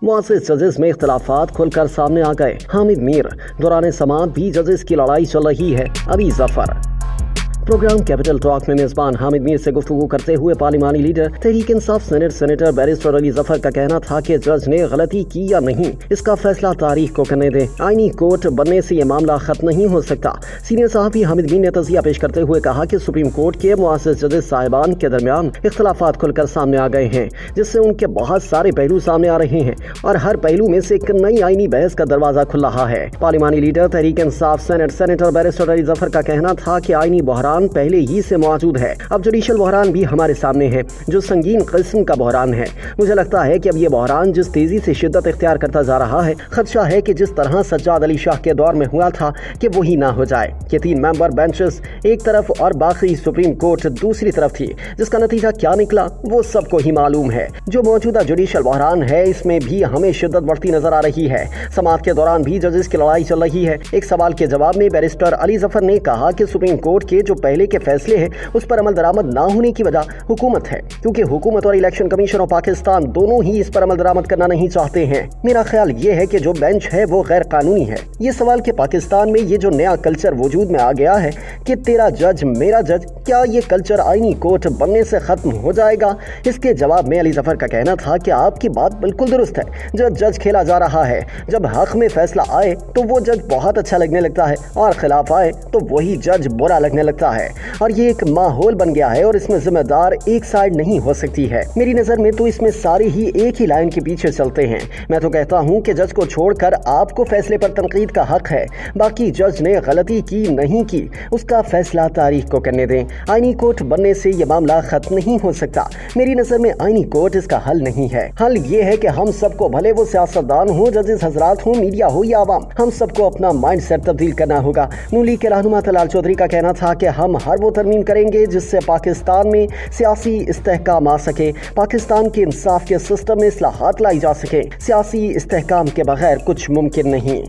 मुआज़िज़ जजेस में इख्तलाफात खुलकर सामने आ गए। हामिद मीर दौरान समाअत भी जजेस की लड़ाई चल रही है। Ali Zafar program Capital Talk में मेज़बान हामिद मीर से गुफ्तगू करते हुए पार्लिमानी leader Tehreek Insaf senator barrister Ali Zafar का कहना था कि जज ने गलती की या नहीं, इसका फैसला तारीख को करने दें। आईनी कोर्ट बनने से ये मामला खत्म नहीं हो सकता। सीनियर सहाफ़ी हामिद मीर ने तज़िया पेश करते हुए कहा कि सुप्रीम कोर्ट के मुआज़िज़ जजेस साहिबान के दरमियान इख्तलाफात खुलकर सामने आ गए हैं, जिससे उनके बहुत सारे पहलू सामने आ रहे हैं और हर पहलू में से एक नई आईनी बहस का दरवाज़ा खुल रहा है। पार्लिमानी leader Tehreek Insaf senator barrister Ali Zafar का कहना था कि आईनी बहरान पहले ही से मौजूद है, अब जुडिशल बहरान भी हमारे सामने है, जो संगीन किस्म का बहरान है। मुझे लगता है कि अब ये बहरान जिस तेजी से शिद्दत इख्तियार करता जा रहा है, खदशा है कि जिस तरह सज्जाद अली शाह के दौर में हुआ था कि वही ना हो जाए कि 3 मेंबर बेंचेस एक तरफ और बाकी सुप्रीम कोर्ट दूसरी तरफ थी, जिसका नतीजा क्या निकला वो सबको ही मालूम है। जो मौजूदा जुडिशल बहरान है, इसमें भी हमें शिद्दत बढ़ती नजर आ रही है। समाअत के दौरान भी जजेस की लड़ाई चल रही है। एक सवाल के जवाब में बैरिस्टर अली ज़फ़र ने कहा कि सुप्रीम कोर्ट के जो पहले के फैसले हैं उस पर अमल दरामद ना होने की वजह हुकूमत है, क्योंकि हुकूमत और इलेक्शन कमीशन और पाकिस्तान दोनों ही इस पर अमल दरामद करना नहीं चाहते हैं। मेरा ख्याल ये है कि जो बेंच है वो गैर कानूनी है। ये सवाल कि पाकिस्तान में ये जो नया कल्चर वजूद में आ गया है कि तेरा जज मेरा जज, क्या ये कल्चर आईनी कोर्ट बनने से खत्म हो जाएगा? इसके जवाब में अली ज़फ़र का कहना था कि आपकी बात बिल्कुल दुरुस्त है। जो जज खेला जा रहा है, जब हक में फैसला आए तो वो जज बहुत अच्छा लगने लगता है और खिलाफ आए तो वही जज बुरा लगने लगता है, और ये एक माहौल बन गया है और इसमें जिम्मेदार एक साइड नहीं हो सकती है। मेरी नजर में तो इसमें सारे ही एक ही लाइन के पीछे चलते हैं। मैं तो कहता हूं कि जज को छोड़कर आपको फैसले पर तनकीद का हक है, बाकी जज ने गलती की नहीं की उसका फैसला तारीख को करने दें। आईनी कोर्ट बनने से यह मामला खत्म नहीं हो सकता। मेरी नजर में आईनी कोर्ट इसका हल नहीं है। हल ये है कि हम सबको, भले वो सियासतदान हो, जजेस हजरात हो, मीडिया हो या आवाम, हम सबको अपना माइंड सेट तब्दील करना होगा। नून लीग के रहनुमा तलाल चौधरी का कहना था कि हम हर वो तरमीम करेंगे जिससे पाकिस्तान में सियासी इस्तेहकाम आ सके, पाकिस्तान के इंसाफ के सिस्टम में इस्लाहात लाई जा सके। सियासी इस्तेहकाम के बगैर कुछ मुमकिन नहीं।